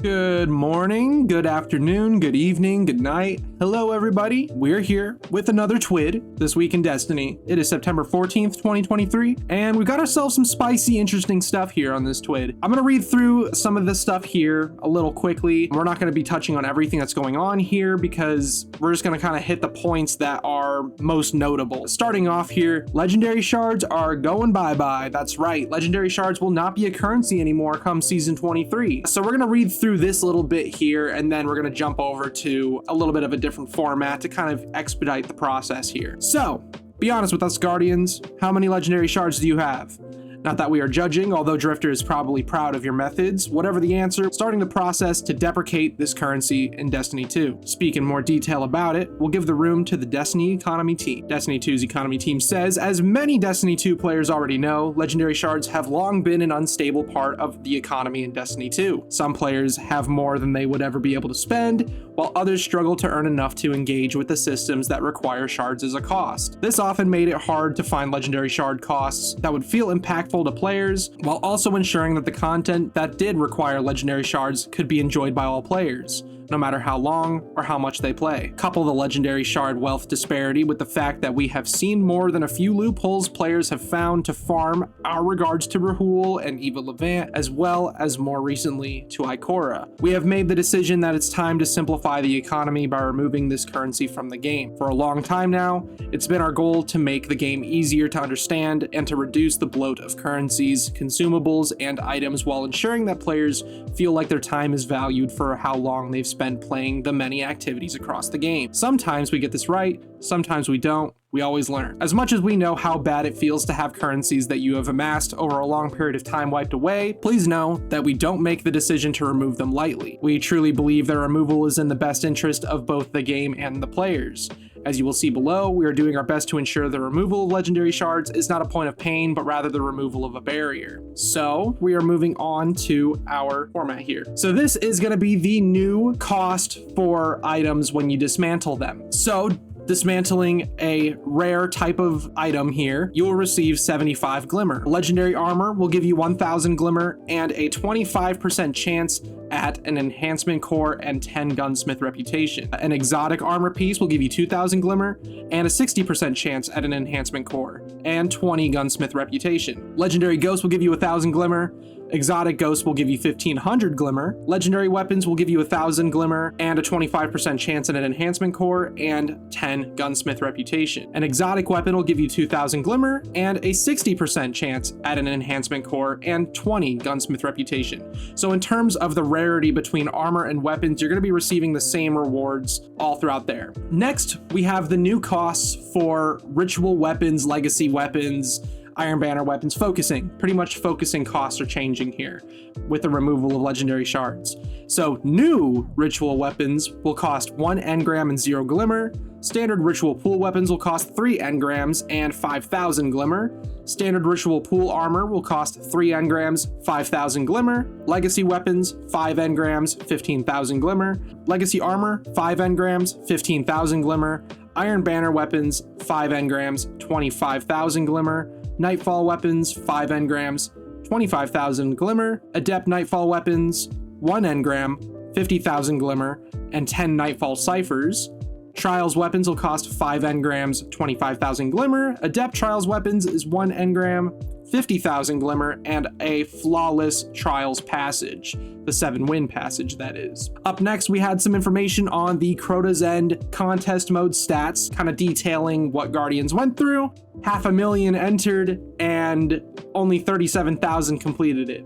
Good morning, good afternoon, good evening, good night. Hello everybody, we're here with another TWID, This Week in Destiny. It is September 14th, 2023, and we've got ourselves some spicy, interesting stuff here on this TWID. I'm gonna read through some of this stuff here a little quickly. We're not gonna be touching on everything that's going on here because we're just gonna kind of hit the points that are most notable. Starting off here, legendary shards are going bye-bye. That's right, legendary shards will not be a currency anymore come season 23. So we're gonna read through this little bit here, and then we're going to jump over to a little bit of a different format to kind of expedite the process here. So be honest with us, Guardians, how many legendary shards do you have? Not that we are judging, although Drifter is probably proud of your methods. Whatever the answer, starting the process to deprecate this currency in Destiny 2. Speak in more detail about it, we'll give the room to the Destiny economy team. Destiny 2's economy team says, as many Destiny 2 players already know, legendary shards have long been an unstable part of the economy in Destiny 2. Some players have more than they would ever be able to spend, while others struggle to earn enough to engage with the systems that require shards as a cost. This often made it hard to find legendary shard costs that would feel impactful to players, while also ensuring that the content that did require legendary shards could be enjoyed by all players, no matter how long or how much they play. Couple the legendary shard wealth disparity with the fact that we have seen more than a few loopholes players have found to farm, our regards to Rahul and Eva Levant, as well as more recently to Ikora. We have made the decision that it's time to simplify the economy by removing this currency from the game. For a long time now, it's been our goal to make the game easier to understand and to reduce the bloat of currencies, consumables, and items while ensuring that players feel like their time is valued for how long they've spent playing the many activities across the game. Sometimes we get this right, sometimes we don't. We always learn. As much as we know how bad it feels to have currencies that you have amassed over a long period of time wiped away, please know that we don't make the decision to remove them lightly. We truly believe their removal is in the best interest of both the game and the players. As you will see below, we are doing our best to ensure the removal of legendary shards is not a point of pain, but rather the removal of a barrier. So we are moving on to our format here. So this is going to be the new cost for items when you dismantle them. So dismantling a rare type of item here, you will receive 75 glimmer. Legendary armor will give you 1000 glimmer and a 25% chance at an enhancement core and 10 gunsmith reputation. An exotic armor piece will give you 2000 glimmer and a 60% chance at an enhancement core and 20 gunsmith reputation. Legendary ghost will give you 1000 glimmer. Exotic ghost will give you 1500 glimmer. Legendary weapons will give you 1000 glimmer and a 25% chance at an enhancement core and 10 gunsmith reputation. An exotic weapon will give you 2000 glimmer and a 60% chance at an enhancement core and 20 gunsmith reputation. So in terms of the rarity between armor and weapons, you're going to be receiving the same rewards all throughout there. Next, we have the new costs for ritual weapons, legacy weapons, ironbanner weapons. Pretty much focusing costs are changing here with the removal of legendary shards. So new ritual weapons will cost 1 engram and 0 glimmer. Standard ritual pool weapons will cost 3 engrams and 5000 glimmer. Standard ritual pool armor will cost 3 engrams, 5000 glimmer. Legacy weapons, 5 engrams, 15,000 glimmer. Legacy armor, 5 engrams, 15,000 glimmer. Iron banner weapons, 5 engrams, 25,000 glimmer. Nightfall weapons, 5 engrams, 25,000 glimmer. Adept nightfall weapons, 1 engram, 50,000 glimmer, and 10 nightfall ciphers. Trials weapons will cost 5 engrams, 25,000 glimmer. Adept trials weapons is 1 engram, 50,000 glimmer, and a flawless trials passage. The 7-win passage, that is. Up next, we had some information on the crotasend contest mode stats, kind of detailing what Guardians went through. 500,000 entered, and only 37,000 completed it.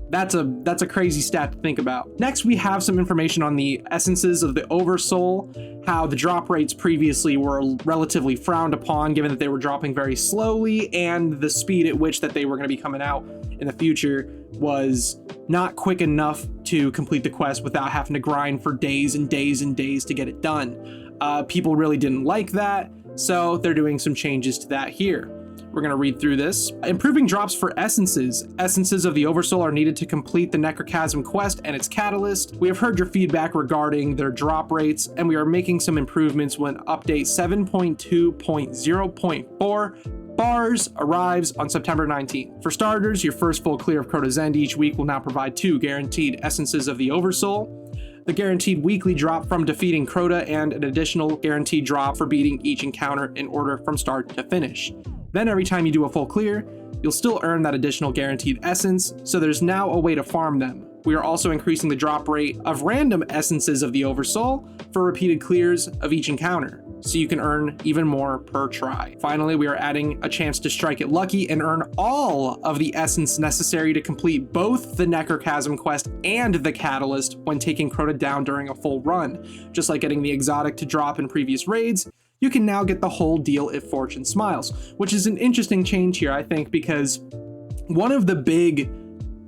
That's a crazy stat to think about. Next, we have some information on the essences of the Oversoul, how the drop rates previously were relatively frowned upon, given that they were dropping very slowly, and the speed at which that they were going to be coming out in the future was not quick enough to complete the quest without having to grind for days and days and days to get it done. People really didn't like that, so they're doing some changes to that here. We're going to read through this. Improving drops for essences. Essences of the Oversoul are needed to complete the Necrochasm quest and its catalyst. We have heard your feedback regarding their drop rates, and we are making some improvements when update 7.2.0.4 Bars arrives on September 19th. For starters, your first full clear of crotasend each week will now provide 2 guaranteed essences of the Oversoul, the guaranteed weekly drop from defeating crota, and an additional guaranteed drop for beating each encounter in order from start to finish. Then every time you do a full clear, you'll still earn that additional guaranteed essence, so there's now a way to farm them. We are also increasing the drop rate of random essences of the Oversoul for repeated clears of each encounter, so you can earn even more per try. Finally, we are adding a chance to strike it lucky and earn all of the essence necessary to complete both the Necrochasm quest and the Catalyst when taking crota down during a full run. Just like getting the exotic to drop in previous raids, you can now get the whole deal if fortune smiles, which is an interesting change here, I think, because one of the big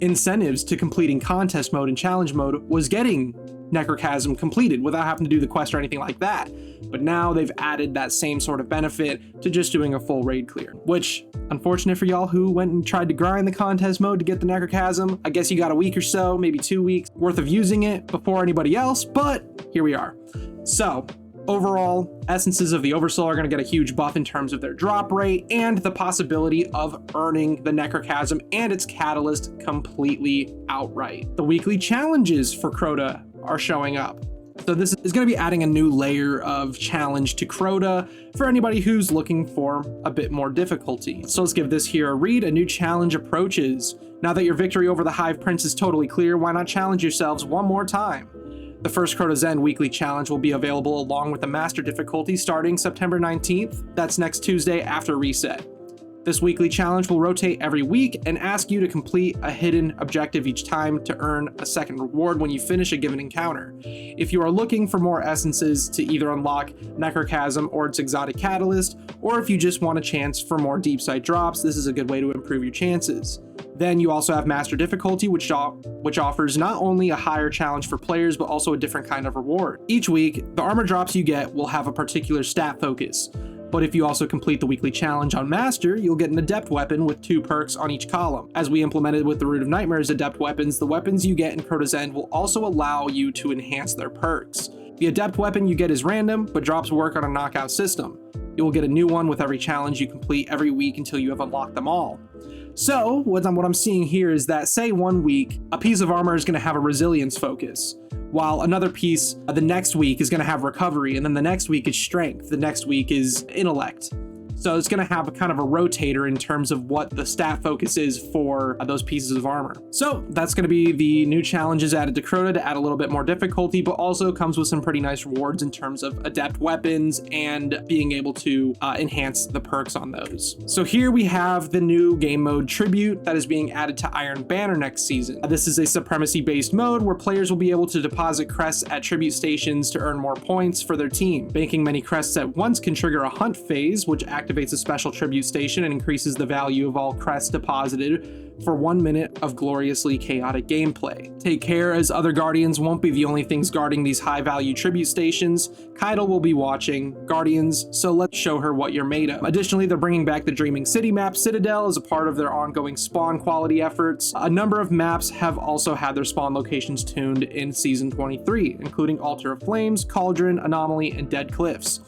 incentives to completing contest mode and challenge mode was getting Necrochasm completed without having to do the quest or anything like that. But now they've added that same sort of benefit to just doing a full raid clear, which, unfortunate for y'all who went and tried to grind the contest mode to get the Necrochasm. I guess you got a week or so, maybe 2 weeks worth of using it before anybody else, but here we are. So overall, essences of the Oversoul are going to get a huge buff in terms of their drop rate and the possibility of earning the Necrochasm and its Catalyst completely outright. The weekly challenges for crota are showing up. So this is going to be adding a new layer of challenge to crota for anybody who's looking for a bit more difficulty. So let's give this here a read. A new challenge approaches. Now that your victory over the Hive Prince is totally clear, why not challenge yourselves one more time? The first crotasend weekly challenge will be available along with the master difficulty starting September 19th. That's next Tuesday after reset. This weekly challenge will rotate every week and ask you to complete a hidden objective each time to earn a second reward when you finish a given encounter. If you are looking for more essences to either unlock Necrochasm or its exotic catalyst, or if you just want a chance for more deep sight drops, this is a good way to improve your chances. Then you also have Master Difficulty, which offers not only a higher challenge for players, but also a different kind of reward. Each week, the armor drops you get will have a particular stat focus. But if you also complete the weekly challenge on Master, you'll get an Adept weapon with 2 perks on each column. As we implemented with the Root of Nightmare's Adept weapons, the weapons you get in Crotasend will also allow you to enhance their perks. The Adept weapon you get is random, but drops work on a knockout system. You will get a new one with every challenge you complete every week until you have unlocked them all. So what I'm seeing here is that, say 1 week, a piece of armor is going to have a resilience focus, while another piece the next week is going to have recovery, and then the next week is strength, the next week is intellect. So it's going to have a kind of a rotator in terms of what the stat focus is for those pieces of armor. So that's going to be the new challenges added to Crota to add a little bit more difficulty, but also comes with some pretty nice rewards in terms of adept weapons and being able to enhance the perks on those. So here we have the new game mode Tribute that is being added to Ironbanner next season. This is a supremacy-based mode where players will be able to deposit crests at tribute stations to earn more points for their team. Banking many crests at once can trigger a hunt phase, which activates a special tribute station and increases the value of all crests deposited for 1 minute of gloriously chaotic gameplay. Take care, as other guardians won't be the only things guarding these high value tribute stations. Kaido will be watching guardians, so let's show her what you're made of. Additionally, they're bringing back the Dreaming City map Citadel as a part of their ongoing spawn quality efforts. A number of maps have also had their spawn locations tuned in Season 23, including Altar of Flames, Cauldron, Anomaly, and Dead Cliffs.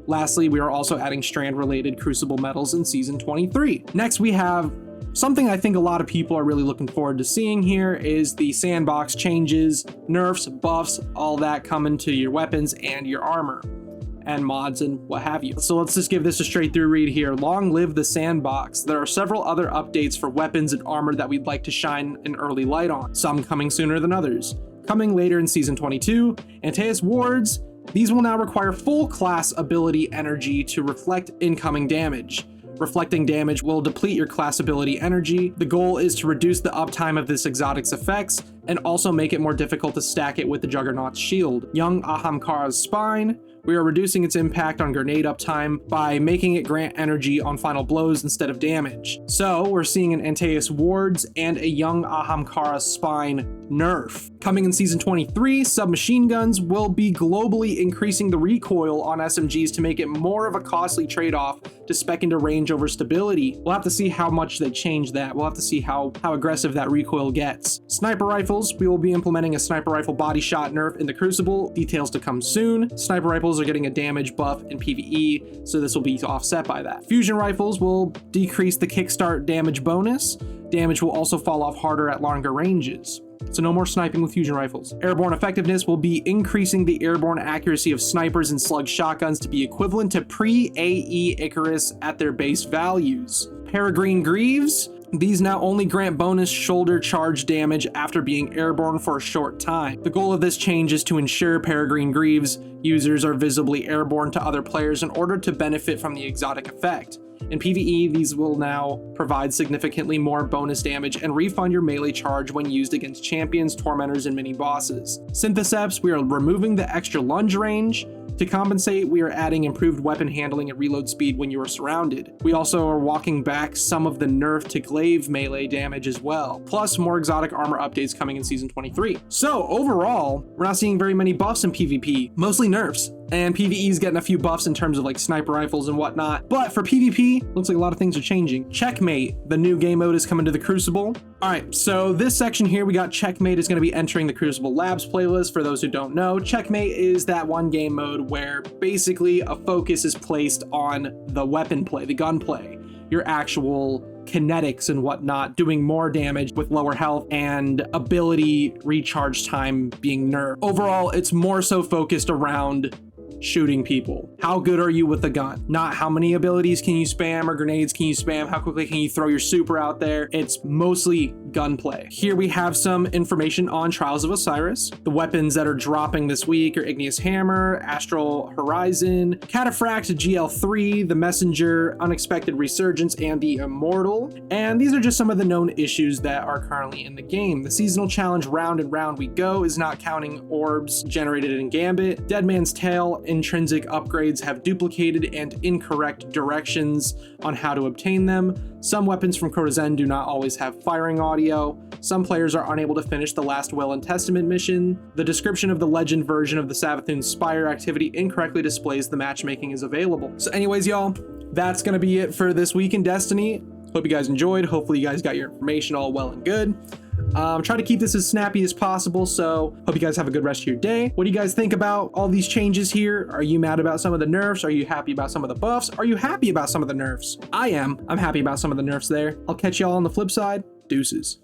Lastly, we are also adding strand-related Crucible medals in Season 23. Next, we have something I think a lot of people are really looking forward to seeing here is the sandbox changes, nerfs, buffs, all that coming to your weapons and your armor and mods and what have you. So let's just give this a straight through read here. Long live the sandbox. There are several other updates for weapons and armor that we'd like to shine an early light on, some coming sooner than others. Coming later in Season 22, Antaeus wards. These will now require full class ability energy to reflect incoming damage. Reflecting damage will deplete your class ability energy. The goal is to reduce the uptime of this exotic's effects and also make it more difficult to stack it with the Juggernaut's shield. Young Ahamkara's spine. We are reducing its impact on grenade uptime by making it grant energy on final blows instead of damage. So we're seeing an Antaeus wards and a Young Ahamkara spine nerf. Coming in Season 23, submachine guns will be globally increasing the recoil on SMGs to make it more of a costly trade-off to spec into range over stability. We'll have to see how much they change that. We'll have to see how aggressive that recoil gets. Sniper rifles rifles, we will be implementing a sniper rifle body shot nerf in the Crucible. Details to come soon. Sniper rifles are getting a damage buff in PvE, so this will be offset by that. Fusion rifles will decrease the kickstart damage bonus. Damage will also fall off harder at longer ranges. So no more sniping with fusion rifles. Airborne effectiveness will be increasing the airborne accuracy of snipers and slug shotguns to be equivalent to pre-AE Icarus at their base values. Peregrine Greaves. These now only grant bonus shoulder charge damage after being airborne for a short time. The goal of this change is to ensure Peregrine Greaves users are visibly airborne to other players in order to benefit from the exotic effect. In PvE, these will now provide significantly more bonus damage and refund your melee charge when used against champions, tormentors, and mini-bosses. Syntheseps, we are removing the extra lunge range. To compensate, we are adding improved weapon handling and reload speed when you are surrounded. We also are walking back some of the nerf to glaive melee damage as well, plus more exotic armor updates coming in Season 23. So overall, we're not seeing very many buffs in PvP, mostly nerfs. And PvE is getting a few buffs in terms of like sniper rifles and whatnot. But for PvP, looks like a lot of things are changing. Checkmate, the new game mode is coming to the Crucible. All right, so this section here, we got Checkmate is going to be entering the Crucible Labs playlist. For those who don't know, Checkmate is that one game mode where basically a focus is placed on the weapon play, the gun play, your actual kinetics and whatnot, doing more damage with lower health and ability recharge time being nerfed. Overall, it's more so focused around shooting people. How good are you with the gun? Not how many abilities can you spam or grenades can you spam, how quickly can you throw your super out there. It's mostly gunplay. Here we have some information on Trials of Osiris. The weapons that are dropping this week are Igneous Hammer, Astral Horizon, Cataphract, GL3, the Messenger, Unexpected Resurgence, and the Immortal. And these are just some of the known issues that are currently in the game. The seasonal challenge Round and Round We Go is not counting orbs generated in Gambit. Dead Man's Tale intrinsic upgrades have duplicated and incorrect directions on how to obtain them. Some weapons from Crotasend do not always have firing audio. Some players are unable to finish the Last Will and Testament mission. The description of the legend version of the Savathun Spire activity incorrectly displays the matchmaking is available. So anyways, y'all, that's gonna be it for this week in Destiny. Hope you guys enjoyed. Hopefully you guys got your information all well and good. Try to keep this as snappy as possible, so hope you guys have a good rest of your day. What do you guys think about all these changes here? Are you mad about some of the nerfs? Are you happy about some of the buffs? Are you happy about some of the nerfs? I am. I'm happy about some of the nerfs there. I'll catch y'all on the flip side. Deuces.